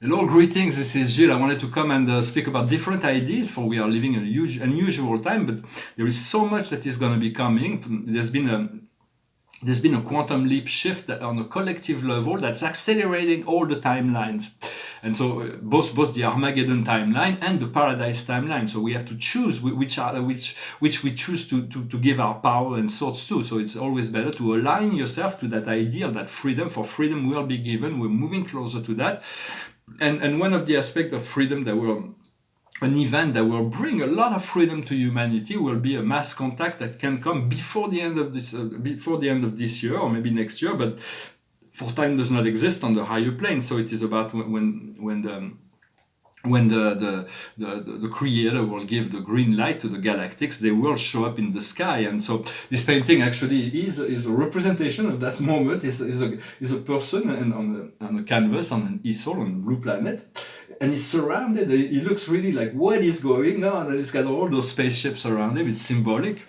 Hello, greetings. This is Gilles. I wanted to come and speak about different ideas, for we are living in a huge, unusual time, but there is so much that is going to be coming. There's been a quantum leap shift on a collective level that's accelerating all the timelines. And so both the Armageddon timeline and the Paradise timeline. So we have to choose which we choose to give our power and thoughts to. So it's always better to align yourself to that ideal, that freedom. For freedom will be given. We're moving closer to that. And one of the aspects of freedom that will an event that will bring a lot of freedom to humanity will be a mass contact that can come before the end of this year or maybe next year, but for time does not exist on the higher plane. So it is about when the creator will give the green light to the galactics, they will show up in the sky. And so this painting actually is a representation of that moment. Is a person and on a canvas on an easel on a blue planet, and he's surrounded. He looks really like what is going on, and he's got all those spaceships around him. It's symbolic.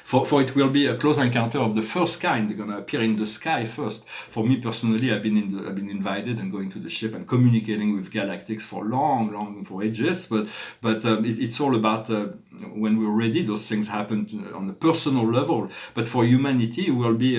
For it will be a close encounter of the first kind. They're going to appear in the sky first. For me personally, I've been invited and going to the ship and communicating with galactics for for ages. But it's all about when we're ready. Those things happen on a personal level. But for humanity, it will be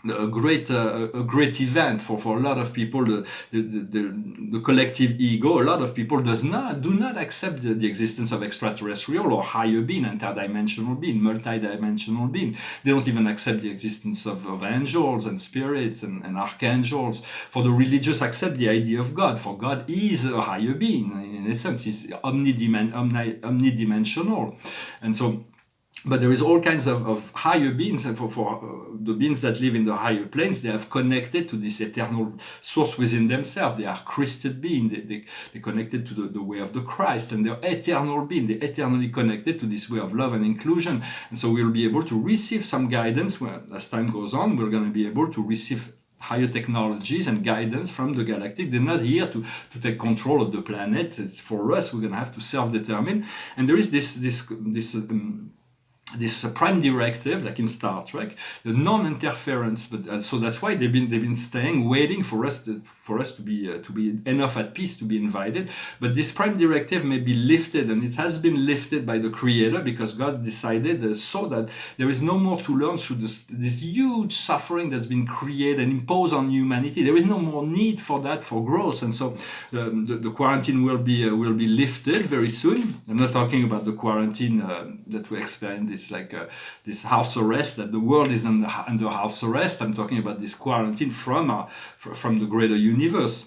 a great event for a lot of people. The collective ego, a lot of people do not accept the existence of extraterrestrial or higher being, interdimensional being, multidimensional being. They don't even accept the existence of angels and spirits and archangels. For the religious, accept the idea of God. For God is a higher being. In essence, he's omnidimensional. And so but there is all kinds of higher beings, and for the beings that live in the higher planes, they have connected to this eternal source within themselves. They are Christed beings. They connected to the way of the Christ, and they're eternal beings. They're eternally connected to this way of love and inclusion. And so we'll be able to receive some guidance as time goes on. We're going to be able to receive higher technologies and guidance from the galactic. They're not here to take control of the planet. It's for us. We're going to have to self-determine. And there is this prime directive, like in Star Trek, the non-interference. But so that's why they've been staying, waiting for us to be enough at peace to be invited. But this prime directive may be lifted, and it has been lifted by the Creator because God decided so that there is no more to learn through this huge suffering that's been created and imposed on humanity. There is no more need for that for growth, and so the quarantine will be lifted very soon. I'm not talking about the quarantine that we experience. This house arrest, that the world is under house arrest. I'm talking about this quarantine from the greater universe.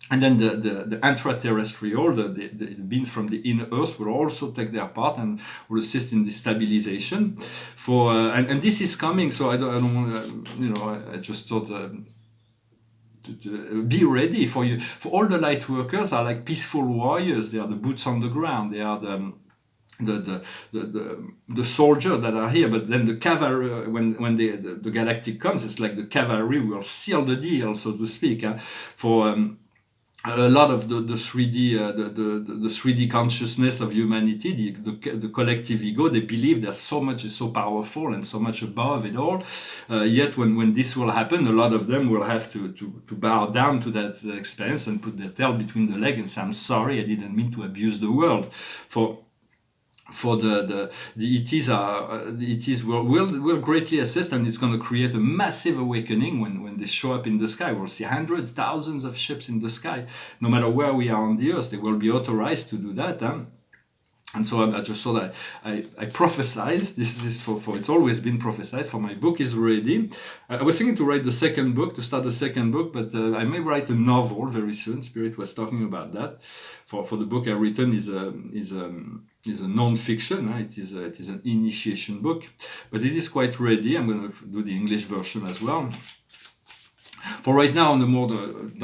And then the intraterrestrial, the beings from the inner earth will also take their part and will assist in the stabilization. And this is coming. So I don't want I just thought. To be ready for you. For all the light workers are like peaceful warriors. They are the boots on the ground. They are the soldier that are here. But then the cavalry, when the galactic comes, it's like the cavalry will seal the deal, so to speak. For a lot of the 3D the 3D consciousness of humanity, the collective ego, they believe there's so much is so powerful and so much above it all. Yet when this will happen, a lot of them will have to bow down to that experience and put their tail between the legs and say, "I'm sorry, I didn't mean to abuse the world." For the ETs will greatly assist, and it's going to create a massive awakening when they show up in the sky. We'll see hundreds, thousands of ships in the sky. No matter where we are on the earth, they will be authorized to do that. And so I just thought I prophesized. This is for it's always been prophesized. For my book is ready. I was thinking to write the second book, to start the second book, but I may write a novel very soon. Spirit was talking about that. For the book I've written is a non-fiction. It is an initiation book, but it is quite ready. I'm going to do the English version as well. For right now, on the more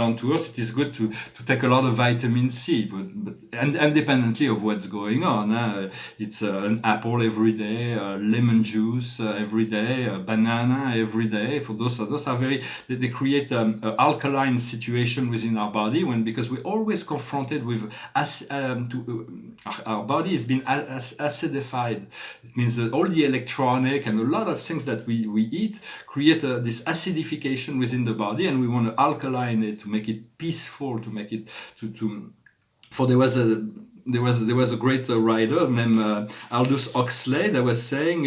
down to earth, it is good to take a lot of vitamin C, but independently of what's going on. It's an apple every day, lemon juice every day, banana every day. For those are very, they create an alkaline situation within our body because we're always confronted with our body has been acidified. It means that all the electronic and a lot of things that we eat create this acidification within the body. body, and we want to alkaline it, to make it peaceful, to make it to for there was a great writer named Aldous Huxley that was saying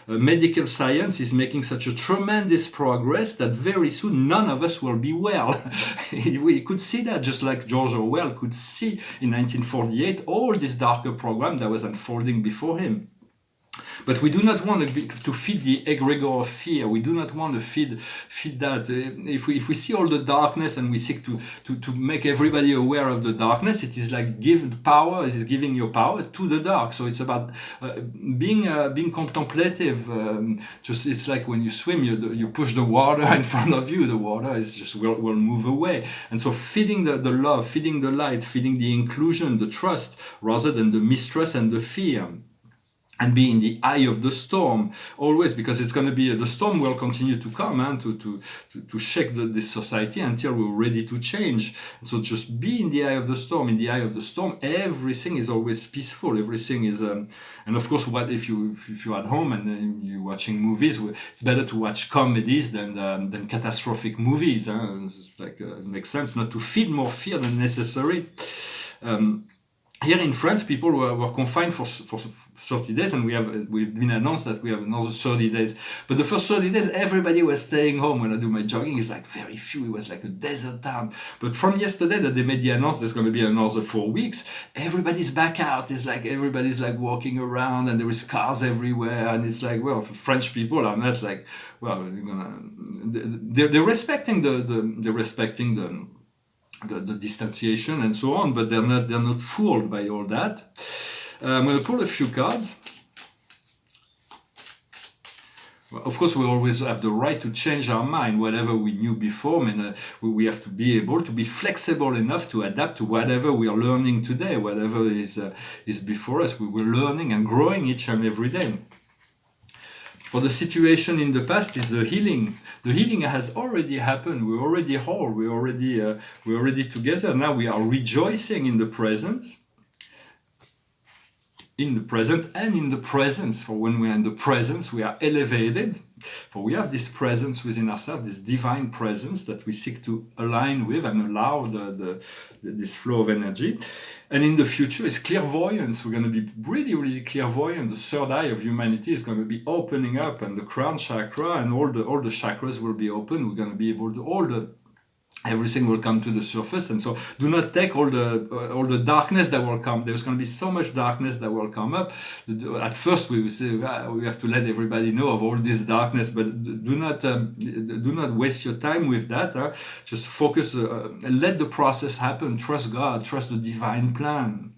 medical science is making such a tremendous progress that very soon none of us will be well. We could see that, just like George Orwell could see in 1948 all this darker program that was unfolding before him. But we do not want to feed the egregore of fear. We do not want to feed that. If we see all the darkness and we seek to make everybody aware of the darkness, it is like it is giving your power to the dark. So it's about being contemplative. It's like when you swim, you push the water in front of you. The water is just will move away. And so feeding the love, feeding the light, feeding the inclusion, the trust, rather than the mistrust and the fear. And be in the eye of the storm always, because it's going to be the storm will continue to come and to shake this society until we're ready to change. And so just be in the eye of the storm. In the eye of the storm, everything is always peaceful. Everything is, and of course, what if you're at home and you're watching movies? It's better to watch comedies than catastrophic movies. It's like it makes sense not to feed more fear than necessary. Here in France, people were confined for 30 days, and we've been announced that we have another 30 days. But the first 30 days, everybody was staying home. When I do my jogging, it's like very few. It was like a desert town. But from yesterday that they made the announcement there's going to be another 4 weeks, everybody's back out. It's like everybody's like walking around, and there is cars everywhere. And it's like, well, French people are not like, well, they're respecting the distanciation and so on, but they're not fooled by all that. I'm going to pull a few cards. Well, of course, we always have the right to change our mind, whatever we knew before. And we have to be able to be flexible enough to adapt to whatever we are learning today, whatever is before us. We're learning and growing each and every day. For the situation in the past is the healing. The healing has already happened. We're already whole. We're already together. Now we are rejoicing in the present. In the present and in the presence. For when we are in the presence, we are elevated. For we have this presence within ourselves, this divine presence that we seek to align with and allow this flow of energy. And in the future is clairvoyance. We're going to be really, really clairvoyant. The third eye of humanity is going to be opening up, and the crown chakra and all the chakras will be open. We're going to be able to everything will come to the surface. And so do not take all the darkness that will come. There's going to be so much darkness that will come up. At first we will say we have to let everybody know of all this darkness, but do not waste your time with that. Just focus, let the process happen. Trust God, trust the divine plan.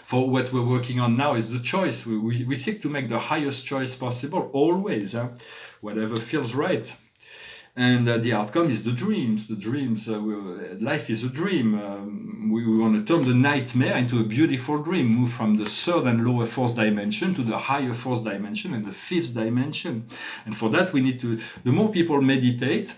For what we're working on now is the choice. We seek to make the highest choice possible always, whatever feels right. And the outcome is the dreams. Life is a dream. We want to turn the nightmare into a beautiful dream, move from the third and lower fourth dimension to the higher fourth dimension and the fifth dimension. And for that, we need to, the more people meditate,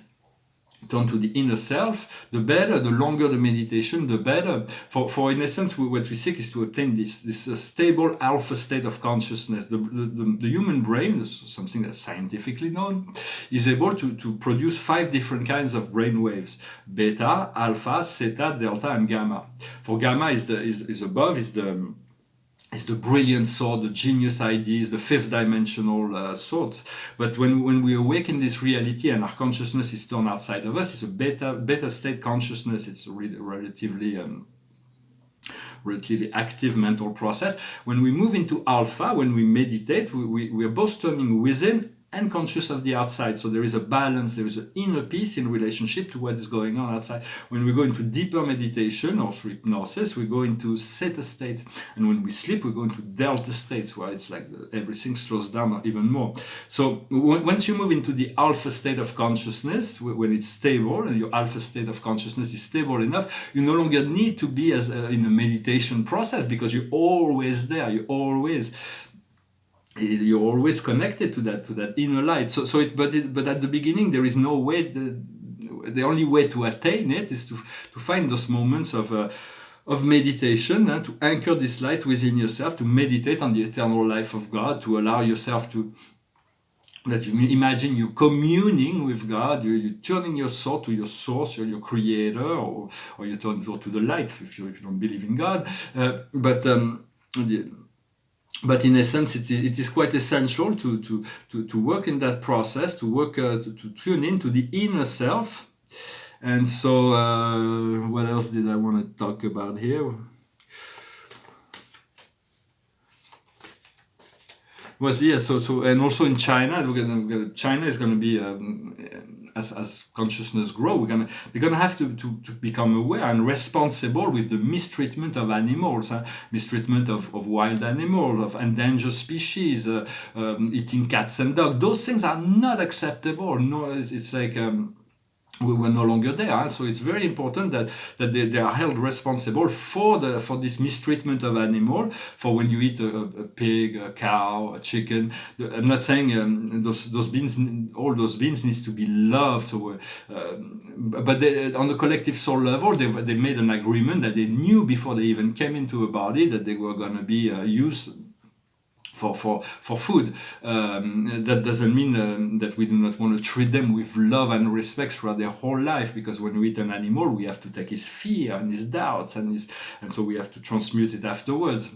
turn to the inner self, the better, the longer the meditation, the better. For in essence, what we seek is to obtain this stable alpha state of consciousness. The human brain, something that's scientifically known, is able to produce 5 different kinds of brain waves: beta, alpha, theta, delta, and gamma. For gamma is the brilliant thought, the genius ideas, the fifth dimensional thoughts. But when we awaken this reality and our consciousness is turned outside of us, it's a beta state consciousness. It's a relatively active mental process. When we move into alpha, when we meditate, we are both turning within and conscious of the outside. So there is a balance, there is an inner peace in relationship to what is going on outside. When we go into deeper meditation or through hypnosis, we go into theta state. And when we sleep, we go into delta states, where it's like everything slows down even more. So once you move into the alpha state of consciousness, when it's stable, and your alpha state of consciousness is stable enough, you no longer need to be as in a meditation process, because you're always there. You're always connected to that inner light. But at the beginning there is no way. The only way to attain it is to find those moments of meditation, to anchor this light within yourself, to meditate on the eternal life of God, to allow yourself to that you imagine you communing with God, you're turning your soul to your source, your creator, or you turn to the light if you don't believe in God. But in essence, it is quite essential to work in that process, to work to tune into the inner self. And so, what else did I want to talk about here? And also in China, China is going to be as consciousness grow, they're gonna have to become aware and responsible with the mistreatment of animals, mistreatment of wild animals, of endangered species, eating cats and dogs. Those things are not acceptable. No, it's like. We were no longer there, so it's very important that they are held responsible for this mistreatment of animal. For when you eat a pig, a cow, a chicken, I'm not saying those beings, all those beings needs to be loved. So, but on the collective soul level, they made an agreement that they knew before they even came into a body that they were going to be used for food. That doesn't mean that we do not want to treat them with love and respect throughout their whole life, because when we eat an animal, we have to take his fear and his doubts and so we have to transmute it afterwards.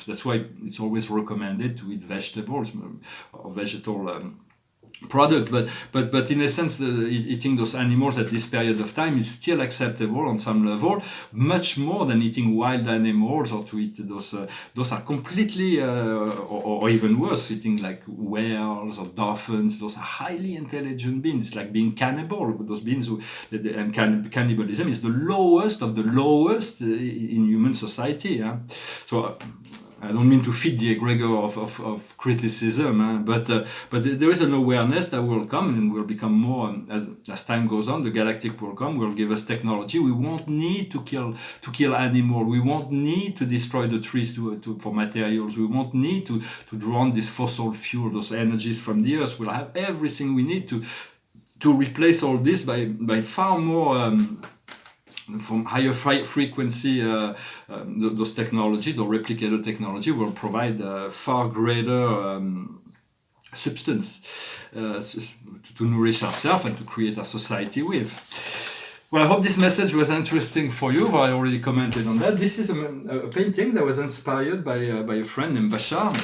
That's why it's always recommended to eat vegetables or vegetal product, but in essence, eating those animals at this period of time is still acceptable on some level, much more than eating wild animals, or to eat those are completely or even worse, eating like whales or dolphins. Those are highly intelligent beings, like being cannibal. Those beings and cannibalism is the lowest of the lowest in human society. So I don't mean to feed the egregor of criticism, but there is an awareness that will come and will become more as time goes on. The galactic will come, will give us technology. We won't need to kill animals. We won't need to destroy the trees for materials. We won't need to draw on this fossil fuel, those energies from the earth. We'll have everything we need to replace all this by far more. From higher frequency, those technology, the replicator technology, will provide far greater substance to nourish ourselves and to create a society with. Well, I hope this message was interesting for you. I already commented on that. This is a painting that was inspired by a friend named Bashar,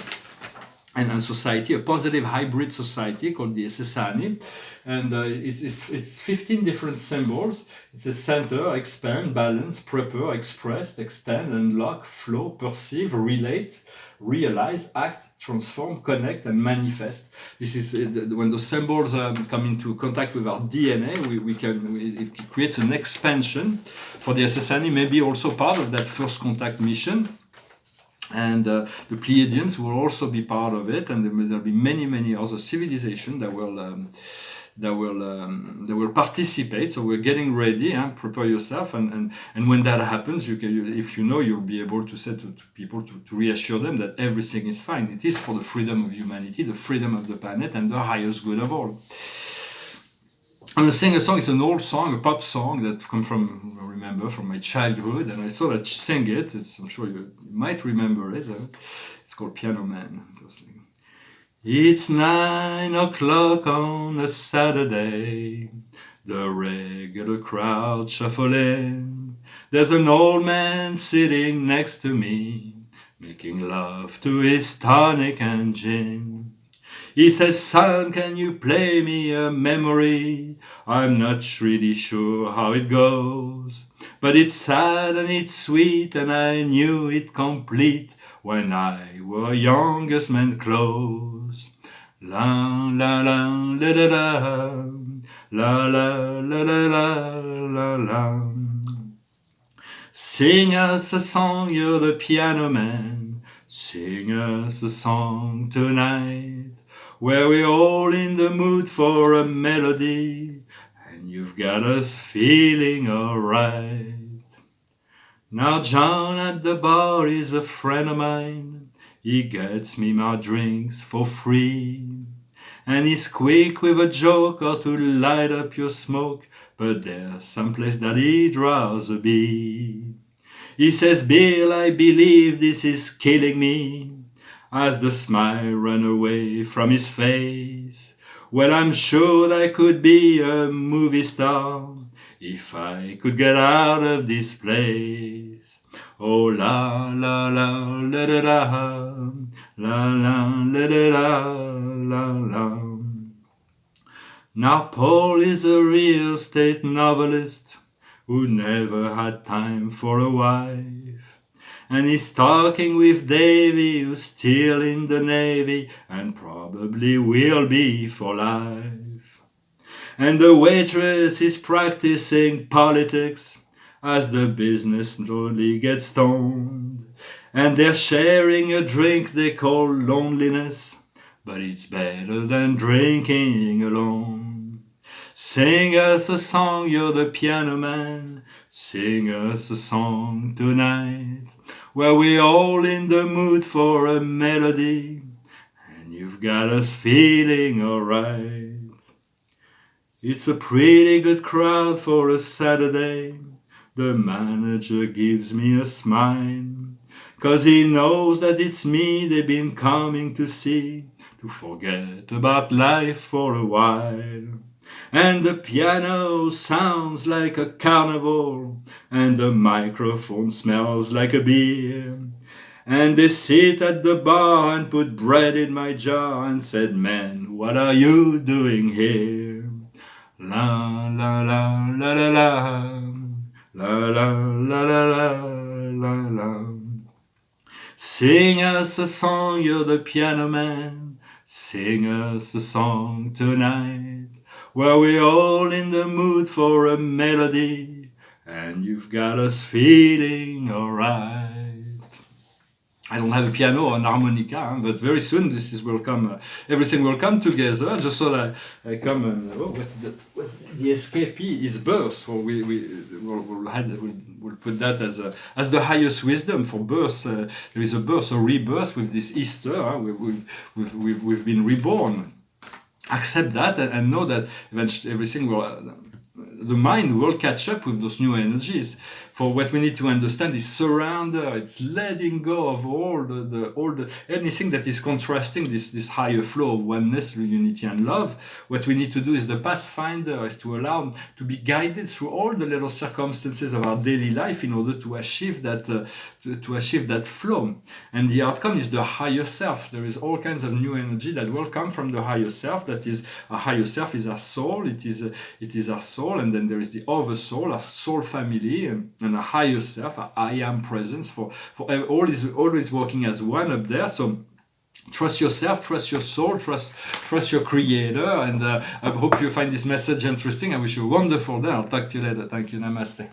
and a society, a positive hybrid society called the Essessani. And it's 15 different symbols. It's a center, expand, balance, prepare, express, extend, unlock, flow, perceive, relate, realize, act, transform, connect, and manifest. This is when those symbols come into contact with our DNA, it creates an expansion for the Essessani, maybe also part of that first contact mission. And the Pleiadians will also be part of it, and there will be many other civilizations that will participate. So we're getting ready. Prepare yourself, and when that happens, if you'll be able to say to people to reassure them that everything is fine. It is for the freedom of humanity, the freedom of the planet, and the highest good of all. I'm going to sing a song. It's an old song, a pop song that comes from my childhood, and I thought I'd sing it. I'm sure you might remember it. It's called Piano Man. It's 9 o'clock on a Saturday, the regular crowd shuffling. There's an old man sitting next to me, making love to his tonic and gin. He says, "Son, can you play me a memory? I'm not really sure how it goes, but it's sad and it's sweet, and I knew it complete when I were youngest man close. La la la la la la la la la la la la. Sing us a song, you're the piano man. Sing us a song tonight, where we're all in the mood for a melody, and you've got us feeling alright. Now John at the bar is a friend of mine. He gets me my drinks for free, and he's quick with a joke or to light up your smoke, but there's someplace that he'd rather be. He says, "Bill, I believe this is killing me," as the smile ran away from his face. Well, I'm sure I could be a movie star if I could get out of this place. Oh la la la la da da, la la la da da, la la. Now Paul is a real estate novelist who never had time for a wife. And he's talking with Davy, who's still in the Navy and probably will be for life. And the waitress is practicing politics as the business slowly gets stoned. And they're sharing a drink they call loneliness, but it's better than drinking alone. Sing us a song, you're the piano man. Sing us a song tonight, where we're all in the mood for a melody, and you've got us feeling alright. It's a pretty good crowd for a Saturday. The manager gives me a smile, 'cause he knows that it's me they've been coming to see, to forget about life for a while. And the piano sounds like a carnival, and the microphone smells like a beer. And they sit at the bar and put bread in my jar and said, "Man, what are you doing here?" La la la la la la, la la la la la la la. Sing us a song, you're the piano man. Sing us a song tonight, where we're all in the mood for a melody, and you've got us feeling alright. I don't have a piano or an harmonica, but very soon will come. Everything will come together. Just so that I come and what's the escape is birth. So we'll put that as the highest wisdom for birth. There is a birth, a rebirth with this Easter. We've been reborn. Accept that and know that eventually everything will. The mind will catch up with those new energies. For what we need to understand is surrender. It's letting go of all the anything that is contrasting this higher flow of oneness, unity, and love. What we need to do is the pathfinder is to allow to be guided through all the little circumstances of our daily life in order to achieve that to achieve that flow. And the outcome is the higher self. There is all kinds of new energy that will come from the higher self. That is, our higher self is our soul. It is our soul, and then there is the other soul, our soul family, and a higher self, our I am presence. For all is always working as one up there. So trust yourself, trust your soul, trust your creator, and I hope you find this message interesting. I wish you a wonderful day. I'll talk to you later. Thank you. Namaste.